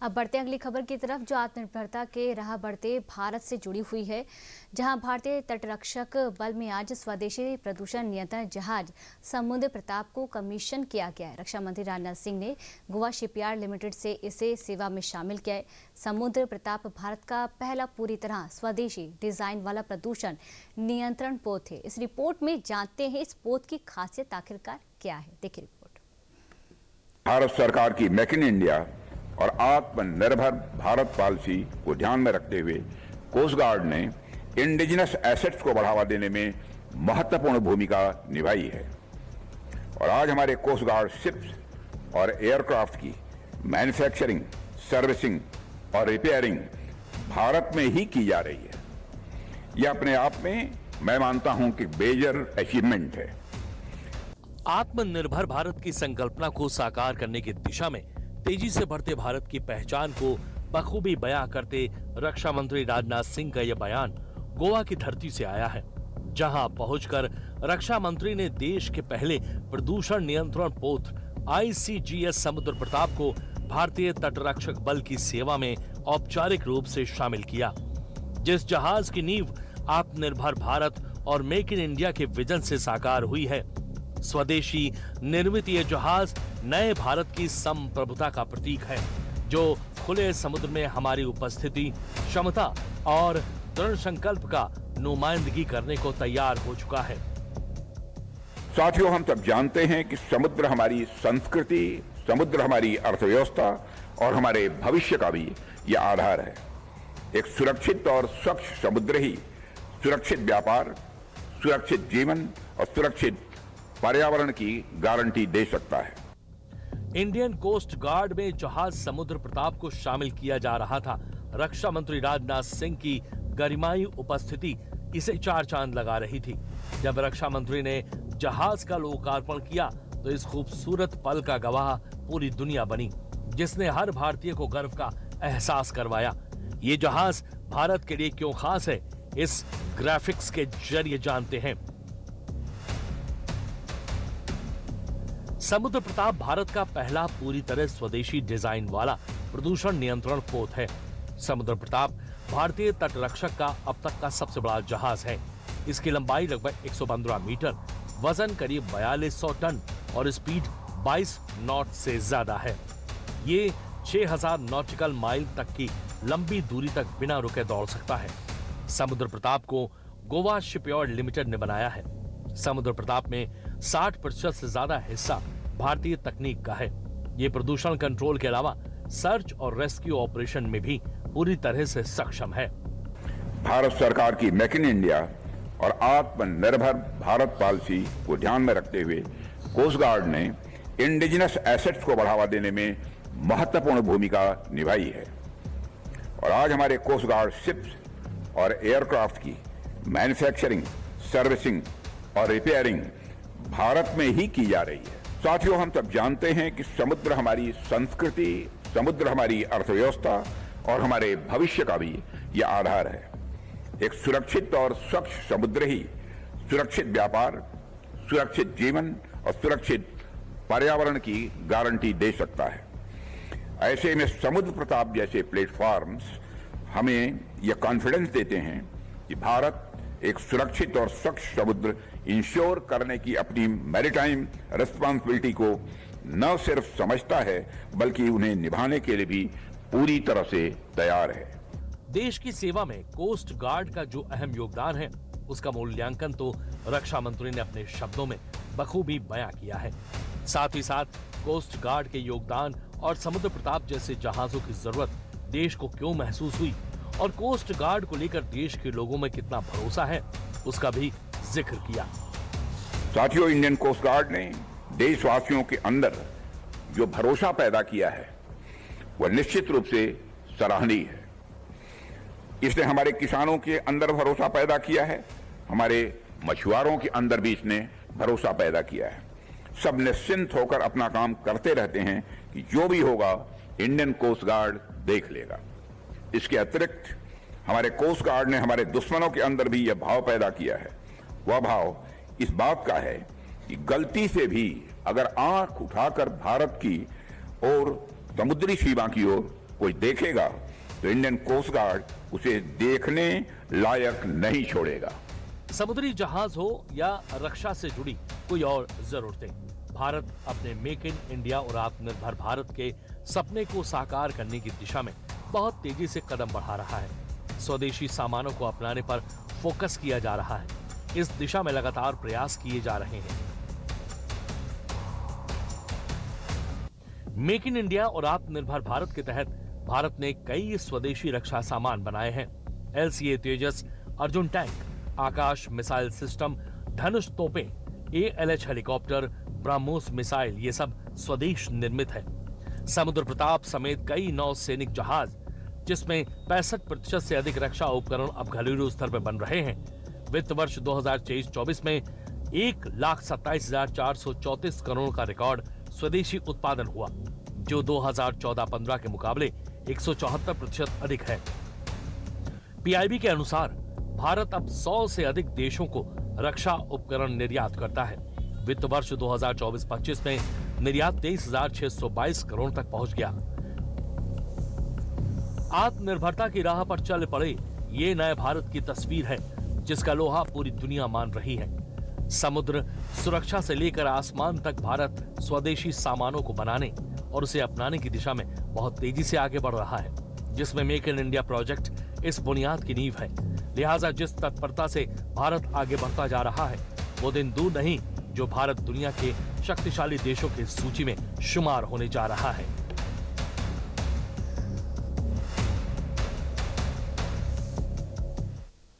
अब बढ़ते अगली खबर की तरफ, जो आत्मनिर्भरता के राह बढ़ते भारत से जुड़ी हुई है, जहां भारतीय तटरक्षक बल में आज स्वदेशी प्रदूषण नियंत्रण जहाज समुद्र प्रताप को कमीशन किया गया है। रक्षा मंत्री राजनाथ सिंह ने गोवा शिपयार्ड लिमिटेड से इसे सेवा में शामिल किया है। समुद्र प्रताप भारत का पहला पूरी तरह स्वदेशी डिजाइन वाला प्रदूषण नियंत्रण पोत है। इस रिपोर्ट में जानते हैं इस पोत की खासियत आखिरकार क्या है। देखिए रिपोर्ट। भारत सरकार की मेक इन इंडिया और आत्मनिर्भर भारत पॉलिसी को ध्यान में रखते हुए कोस्ट गार्ड ने इंडिजिनस एसेट्स को बढ़ावा देने में महत्वपूर्ण भूमिका निभाई है और आज हमारे कोस्ट गार्ड शिप्स और एयरक्राफ्ट की मैन्युफैक्चरिंग, सर्विसिंग और रिपेयरिंग भारत में ही की जा रही है। यह अपने आप में मैं मानता हूं कि मेजर अचीवमेंट है। आत्मनिर्भर भारत की संकल्पना को साकार करने की दिशा में तेजी से बढ़ते भारत की पहचान को बखूबी बयां करते रक्षा मंत्री राजनाथ सिंह का यह बयान गोवा की धरती से आया है, जहां पहुंचकर रक्षा मंत्री ने देश के पहले प्रदूषण नियंत्रण पोत ICGS समुद्र प्रताप को भारतीय तटरक्षक बल की सेवा में औपचारिक रूप से शामिल किया। जिस जहाज की नींव आत्मनिर्भर भारत और मेक इन इंडिया के विजन से साकार हुई है, स्वदेशी निर्मित ये जहाज नए भारत की संप्रभुता का प्रतीक है, जो खुले समुद्र में हमारी उपस्थिति, क्षमता और दृढ़ संकल्प का नुमाइंदगी करने को तैयार हो चुका है। साथियों, हम सब जानते हैं कि समुद्र हमारी संस्कृति, समुद्र हमारी अर्थव्यवस्था और हमारे भविष्य का भी यह आधार है। एक सुरक्षित और स्वच्छ समुद्र ही सुरक्षित व्यापार, सुरक्षित जीवन और सुरक्षित पर्यावरण की गारंटी दे सकता है। इंडियन कोस्ट गार्ड में जहाज समुद्र प्रताप को शामिल किया जा रहा था। रक्षा मंत्री राजनाथ सिंह की गरिमाई उपस्थिति इसे चार चांद लगा रही थी। जब रक्षा मंत्री ने जहाज का लोकार्पण किया तो इस खूबसूरत पल का गवाह पूरी दुनिया बनी, जिसने हर भारतीय को गर्व का एहसास करवाया। ये जहाज भारत के लिए क्यों खास है, इस ग्राफिक्स के जरिए जानते हैं। समुद्र प्रताप भारत का पहला पूरी तरह स्वदेशी डिजाइन वाला प्रदूषण नियंत्रण पोत है। समुद्र प्रताप भारतीय तटरक्षक का अब तक का सबसे बड़ा जहाज है। इसकी लंबाई लगभग 115 मीटर, वजन करीब 4200 टन और स्पीड 22 नॉट से ज्यादा है। ये 6000 नॉटिकल माइल तक की लंबी दूरी तक बिना रुके दौड़ सकता है। समुद्र प्रताप को गोवा शिपयार्ड लिमिटेड ने बनाया है। समुद्र प्रताप में 60% से ज्यादा हिस्सा भारतीय तकनीक का है। ये प्रदूषण कंट्रोल के अलावा सर्च और रेस्क्यू ऑपरेशन में भी पूरी तरह से सक्षम है। भारत सरकार की मेक इन इंडिया और आत्मनिर्भर भारत पॉलिसी को ध्यान में रखते हुए कोस्ट गार्ड ने इंडिजिनस एसेट्स को बढ़ावा देने में महत्वपूर्ण भूमिका निभाई है और आज हमारे कोस्ट गार्ड शिप्स और एयरक्राफ्ट की मैन्युफैक्चरिंग, सर्विसिंग और रिपेयरिंग भारत में ही की जा रही है। साथियों, हम सब जानते हैं कि समुद्र हमारी संस्कृति, समुद्र हमारी अर्थव्यवस्था और हमारे भविष्य का भी यह आधार है। एक सुरक्षित और स्वच्छ समुद्र ही सुरक्षित व्यापार, सुरक्षित जीवन और सुरक्षित पर्यावरण की गारंटी दे सकता है। ऐसे में समुद्र प्रताप जैसे प्लेटफॉर्म्स हमें यह कॉन्फिडेंस देते हैं कि भारत एक सुरक्षित और स्वच्छ समुद्र इंश्योर करने की अपनी मैरीटाइम रिस्पांसिबिलिटी को न सिर्फ समझता है बल्कि उन्हें निभाने के लिए भी पूरी तरह से तैयार है। देश की सेवा में कोस्ट गार्ड का जो अहम योगदान है, उसका मूल्यांकन तो रक्षा मंत्री ने अपने शब्दों में बखूबी बयां किया है। साथ ही साथ कोस्ट गार्ड के योगदान और समुद्र प्रताप जैसे जहाजों की जरूरत देश को क्यों महसूस हुई और कोस्ट गार्ड को लेकर देश के लोगों में कितना भरोसा है, उसका भी जिक्र किया। साथियों, इंडियन कोस्ट गार्ड ने देशवासियों के अंदर जो भरोसा पैदा किया है वह निश्चित रूप से सराहनीय है। इसने हमारे किसानों के अंदर भरोसा पैदा किया है, हमारे मछुआरों के अंदर भी इसने भरोसा पैदा किया है। सब निश्चिंत होकर अपना काम करते रहते हैं कि जो भी होगा इंडियन कोस्ट गार्ड देख लेगा। इसके अतिरिक्त हमारे कोस्ट गार्ड ने हमारे दुश्मनों के अंदर भी यह भाव पैदा किया है। वह भाव इस बात का है कि गलती से भी अगर आंख उठाकर भारत की और समुद्री सीमा की ओर कोई देखेगा तो इंडियन कोस्ट गार्ड उसे देखने लायक नहीं छोड़ेगा। समुद्री जहाज हो या रक्षा से जुड़ी कोई और जरूरतें, भारत अपने मेक इन इंडिया और आत्मनिर्भर भारत के सपने को साकार करने की दिशा में बहुत तेजी से कदम बढ़ा रहा है। स्वदेशी सामानों को अपनाने पर फोकस किया जा रहा है। इस दिशा में लगातार प्रयास किए जा रहे हैं। मेक इन इंडिया और आत्मनिर्भर भारत के तहत भारत ने कई स्वदेशी रक्षा सामान बनाए हैं। LCA तेजस, अर्जुन टैंक, आकाश मिसाइल सिस्टम, धनुष तोपें, ALH हेलीकॉप्टर, ब्रह्मोस मिसाइल, ये सब स्वदेश निर्मित है। समुद्र प्रताप समेत कई नौसैनिक जहाज, जिसमें 65% से अधिक रक्षा उपकरण अब घरेलू स्तर पर बन रहे हैं। वित्त वर्ष 2023-24 में 1,27,434 करोड़ का रिकॉर्ड स्वदेशी उत्पादन हुआ, जो 2014-15 के मुकाबले 174% अधिक है। PIB के अनुसार भारत अब 100 से अधिक देशों को रक्षा उपकरण निर्यात करता है। वित्त वर्ष 2024-25 में निर्यात 23,622 करोड़ तक पहुंच गया। आत्मनिर्भरता की राह पर चल पड़े ये नए भारत की तस्वीर है, जिसका लोहा पूरी दुनिया मान रही है। समुद्र सुरक्षा से लेकर आसमान तक भारत स्वदेशी सामानों को बनाने और उसे अपनाने की दिशा में बहुत तेजी से आगे बढ़ रहा है, जिसमें मेक इन इंडिया प्रोजेक्ट इस बुनियाद की नींव है। लिहाजा जिस तत्परता से भारत आगे बढ़ता जा रहा है, वो दिन दूर नहीं जो भारत दुनिया के शक्तिशाली देशों की सूची में शुमार होने जा रहा है।